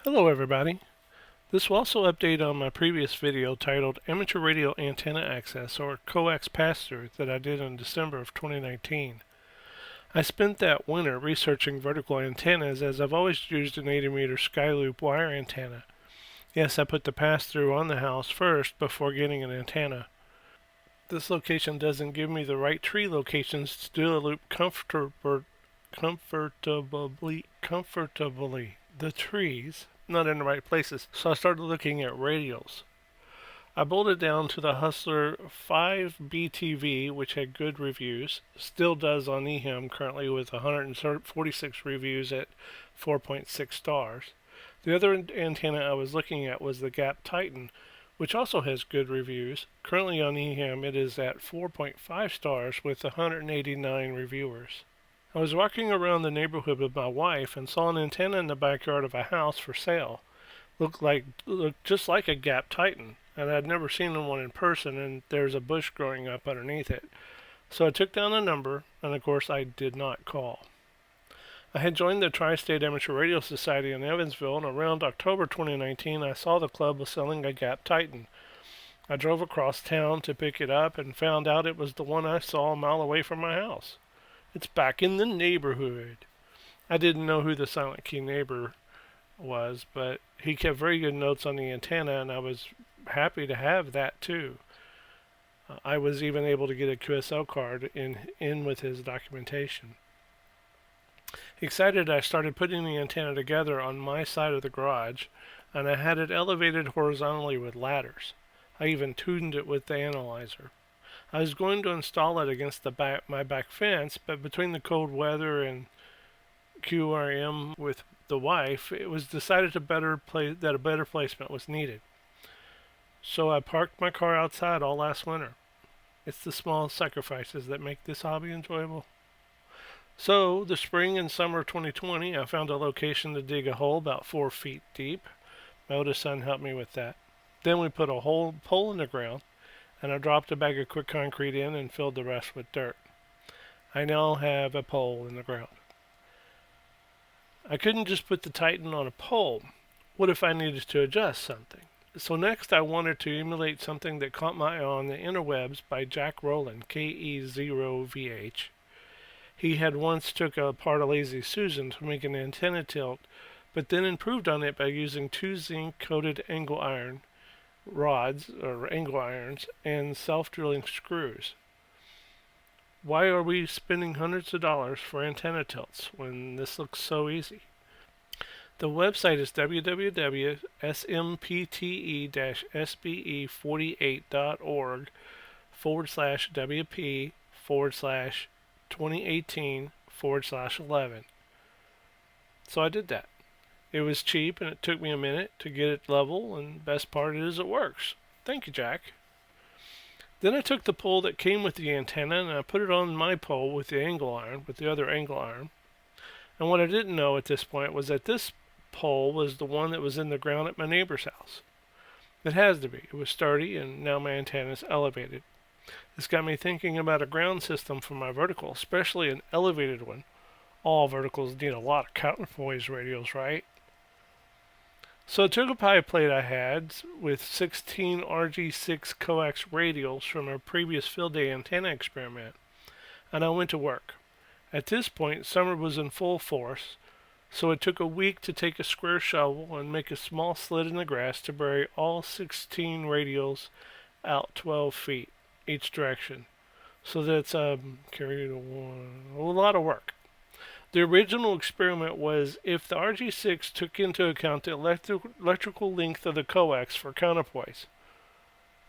Hello everybody. This will also update on my previous video titled Amateur Radio Antenna Access or coax pass-through that I did in December of 2019. I spent that winter researching vertical antennas as I've always used an 80-meter Skyloop wire antenna. Yes, I put the pass-through on the house first before getting an antenna. This location doesn't give me the right tree locations to do a loop comfortably. The trees not in the right places, so I started looking at radials. I bolted down to the Hustler 5BTV, which had good reviews, still does on eHam currently with 146 reviews at 4.6 stars. The other antenna I was looking at was the Gap Titan, which also has good reviews. Currently on eHam it is at 4.5 stars with 189 reviewers. I was walking around the neighborhood with my wife and saw an antenna in the backyard of a house for sale. Looked just like a Gap Titan, and I'd never seen one in person, and there's a bush growing up underneath it. So I took down the number, and of course I did not call. I had joined the Tri-State Amateur Radio Society in Evansville, and around October 2019 I saw the club was selling a Gap Titan. I drove across town to pick it up and found out it was the one I saw a mile away from my house. It's back in the neighborhood. I didn't know who the silent key neighbor was, but he kept very good notes on the antenna, and I was happy to have that too. I was even able to get a QSL card in with his documentation. Excited, I started putting the antenna together on my side of the garage, and I had it elevated horizontally with ladders. I even tuned it with the analyzer. I was going to install it against my back fence, but between the cold weather and QRM with the wife, it was decided that a better placement was needed. So I parked my car outside all last winter. It's the small sacrifices that make this hobby enjoyable. So, the spring and summer of 2020, I found a location to dig a hole about 4 feet deep. My oldest son helped me with that. Then we put a pole in the ground, and I dropped a bag of quick concrete in and filled the rest with dirt. I now have a pole in the ground. I couldn't just put the Titan on a pole. What if I needed to adjust something? So next I wanted to emulate something that caught my eye on the interwebs by Jack Roland KE0VH. He had once took apart a Lazy Susan to make an antenna tilt, but then improved on it by using 2 zinc-coated angle iron rods or angle irons and self-drilling screws. Why are we spending hundreds of dollars for antenna tilts when this looks so easy? The website is www.smpte-48.org/WP/2018/11. So I did that. It was cheap and it took me a minute to get it level, and best part is it works. Thank you, Jack. Then I took the pole that came with the antenna and I put it on my pole with the other angle iron. And what I didn't know at this point was that this pole was the one that was in the ground at my neighbor's house. It has to be. It was sturdy, and now my antenna is elevated. This got me thinking about a ground system for my vertical, especially an elevated one. All verticals need a lot of counterpoise radials, right? So I took a pie plate I had with 16 RG6 coax radials from a previous field day antenna experiment, and I went to work. At this point, summer was in full force, so it took a week to take a square shovel and make a small slit in the grass to bury all 16 radials out 12 feet each direction. So that's a lot of work. The original experiment was if the RG6 took into account the electrical length of the coax for counterpoise.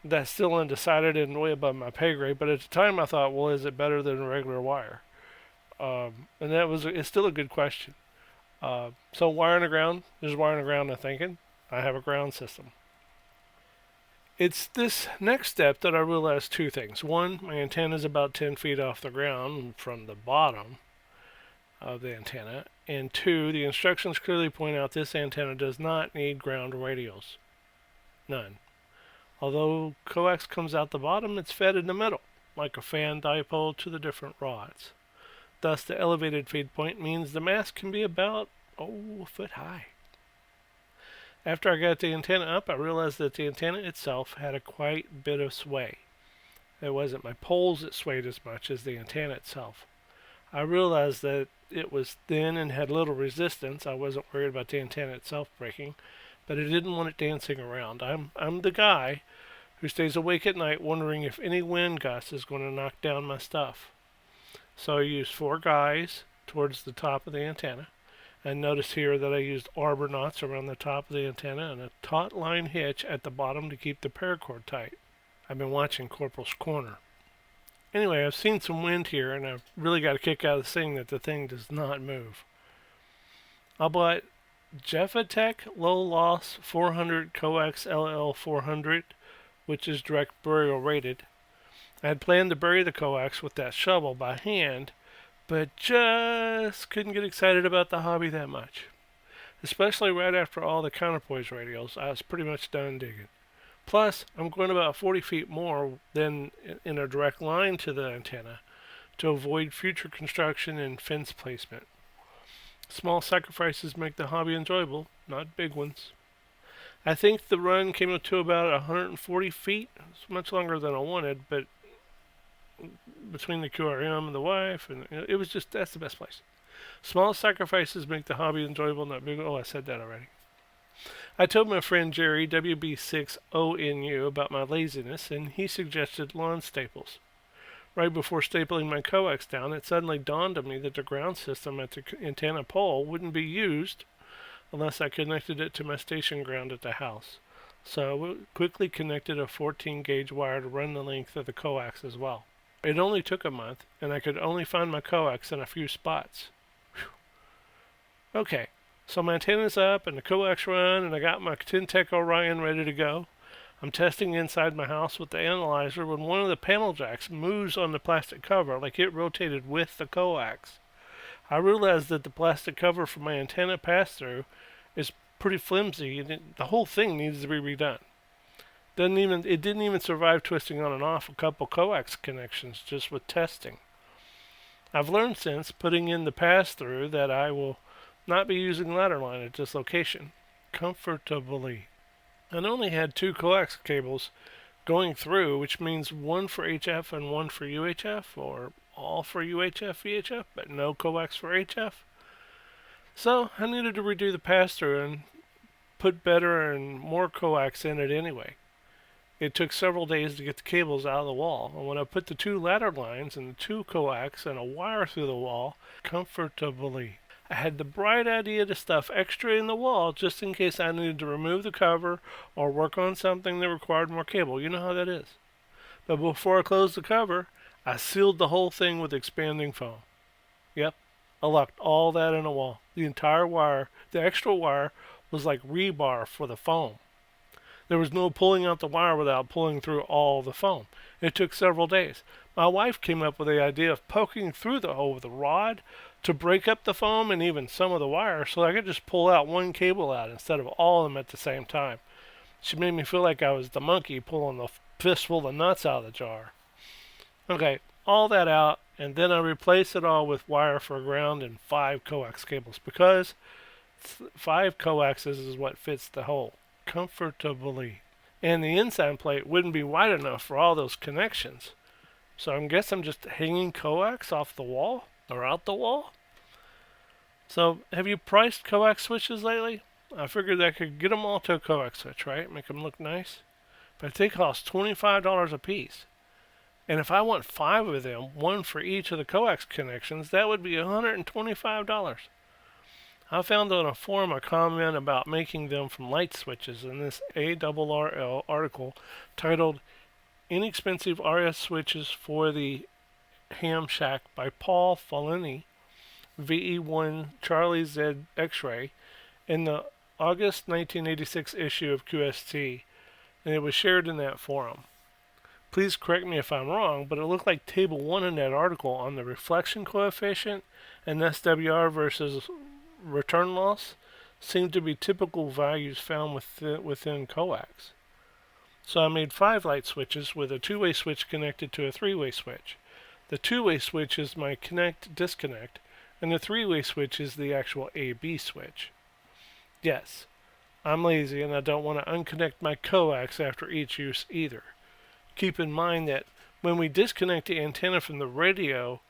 That's still undecided and way above my pay grade, but at the time I thought, well, is it better than regular wire? And it's still a good question. So wire in the ground, there's wire in the ground I'm thinking. I have a ground system. It's this next step that I realized 2 things. One, my antenna is about 10 feet off the ground from the bottom of the antenna, and 2, the instructions clearly point out this antenna does not need ground radials. None. Although coax comes out the bottom, it's fed in the middle, like a fan dipole to the different rods. Thus, the elevated feed point means the mast can be about a foot high. After I got the antenna up, I realized that the antenna itself had a quite bit of sway. It wasn't my poles that swayed as much as the antenna itself. I realized that it was thin and had little resistance. I wasn't worried about the antenna itself breaking, but I didn't want it dancing around. I'm the guy who stays awake at night wondering if any wind gust is going to knock down my stuff. So I used 4 guys towards the top of the antenna. And notice here that I used arbor knots around the top of the antenna and a taut line hitch at the bottom to keep the paracord tight. I've been watching Corporal's Corner. Anyway, I've seen some wind here, and I've really got a kick out of seeing that the thing does not move. I bought Jefa Tech LL400 coax LL400, which is direct burial rated. I had planned to bury the coax with that shovel by hand, but just couldn't get excited about the hobby that much. Especially right after all the counterpoise radials, I was pretty much done digging. Plus, I'm going about 40 feet more than in a direct line to the antenna to avoid future construction and fence placement. Small sacrifices make the hobby enjoyable, not big ones. I think the run came up to about 140 feet. It's much longer than I wanted, but between the QRM and the wife, and it was just, that's the best place. Small sacrifices make the hobby enjoyable, not big. Oh, I said that already. I told my friend Jerry, WB6ONU, about my laziness, and he suggested lawn staples. Right before stapling my coax down, it suddenly dawned on me that the ground system at the antenna pole wouldn't be used unless I connected it to my station ground at the house. So I quickly connected a 14-gauge wire to run the length of the coax as well. It only took a month, and I could only find my coax in a few spots. Whew. Okay, so my antenna's up, and the coax run, and I got my Tech Orion ready to go. I'm testing inside my house with the analyzer when one of the panel jacks moves on the plastic cover like it rotated with the coax. I realized that the plastic cover for my antenna pass-through is pretty flimsy, and the whole thing needs to be redone. It didn't even survive twisting on and off a couple coax connections just with testing. I've learned since putting in the pass-through that I will not be using ladder line at this location comfortably. I only had 2 coax cables going through, which means one for HF and one for UHF, or all for UHF, VHF, but no coax for HF. So I needed to redo the pass-through and put better and more coax in it anyway. It took several days to get the cables out of the wall, and when I put the 2 ladder lines and the 2 coax and a wire through the wall comfortably, I had the bright idea to stuff extra in the wall just in case I needed to remove the cover or work on something that required more cable. You know how that is. But before I closed the cover, I sealed the whole thing with expanding foam. Yep, I locked all that in a wall. The entire wire, the extra wire, was like rebar for the foam. There was no pulling out the wire without pulling through all the foam. It took several days. My wife came up with the idea of poking through the hole with a rod to break up the foam and even some of the wire so I could just pull out one cable out instead of all of them at the same time. She made me feel like I was the monkey pulling the fistful of nuts out of the jar. Okay, all that out, and then I replaced it all with wire for ground and 5 coax cables because 5 coaxes is what fits the hole comfortably. And the inside plate wouldn't be wide enough for all those connections. So I guess I'm just hanging coax off the wall or out the wall. So have you priced coax switches lately? I figured I could get them all to a coax switch, right? Make them look nice. But they cost $25 a piece. And if I want 5 of them, one for each of the coax connections, that would be $125. I found on a forum a comment about making them from light switches in this ARRL article titled Inexpensive RS Switches for the Ham Shack by Paul Falini, VE1 Charlie Z X-Ray, in the August 1986 issue of QST, and it was shared in that forum. Please correct me if I'm wrong, but it looked like table 1 in that article on the reflection coefficient and SWR versus return loss seemed to be typical values found within coax. So I made 5 light switches with a 2-way switch connected to a 3-way switch. The 2-way switch is my connect-disconnect, and the 3-way switch is the actual AB switch. Yes, I'm lazy and I don't want to unconnect my coax after each use either. Keep in mind that when we disconnect the antenna from the radio,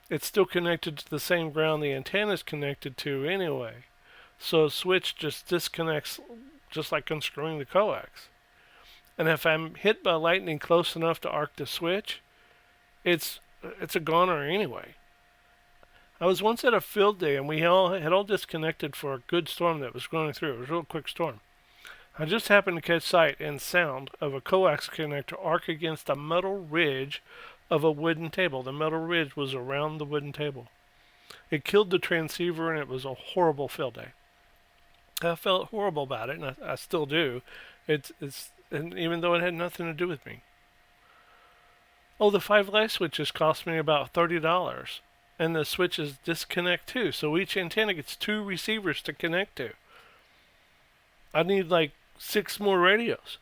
it's still connected to the same ground the antenna is connected to anyway. So a switch just disconnects just like unscrewing the coax. And if I'm hit by lightning close enough to arc the switch, it's a goner anyway. I was once at a field day and we had all disconnected for a good storm that was going through. It was a real quick storm. I just happened to catch sight and sound of a coax connector arc against a metal ridge of a wooden table. The metal ridge was around the wooden table. It killed the transceiver and it was a horrible field day. I felt horrible about it, and I still do. And even though it had nothing to do with me. Oh, the 5 light switches cost me about $30. And the switches disconnect too. So each antenna gets 2 receivers to connect to. I need like 6 more radios.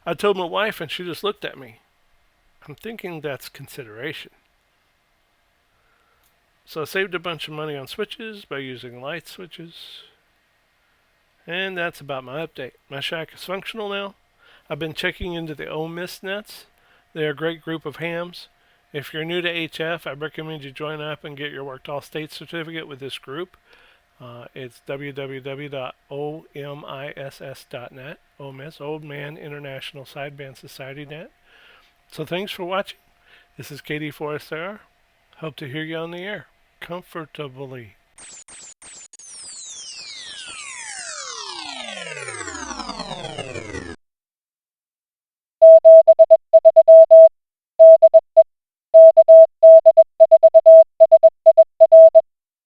I told my wife and she just looked at me. I'm thinking that's consideration. So I saved a bunch of money on switches by using light switches. And that's about my update. My shack is functional now. I've been checking into the Ole Miss nets. They're a great group of hams. If you're new to HF, I recommend you join up and get your Worked All States certificate with this group. It's www.omiss.net. Ole Miss, Old Man International Sideband Society net. So thanks for watching. This is KD4SIR. Hope to hear you on the air comfortably.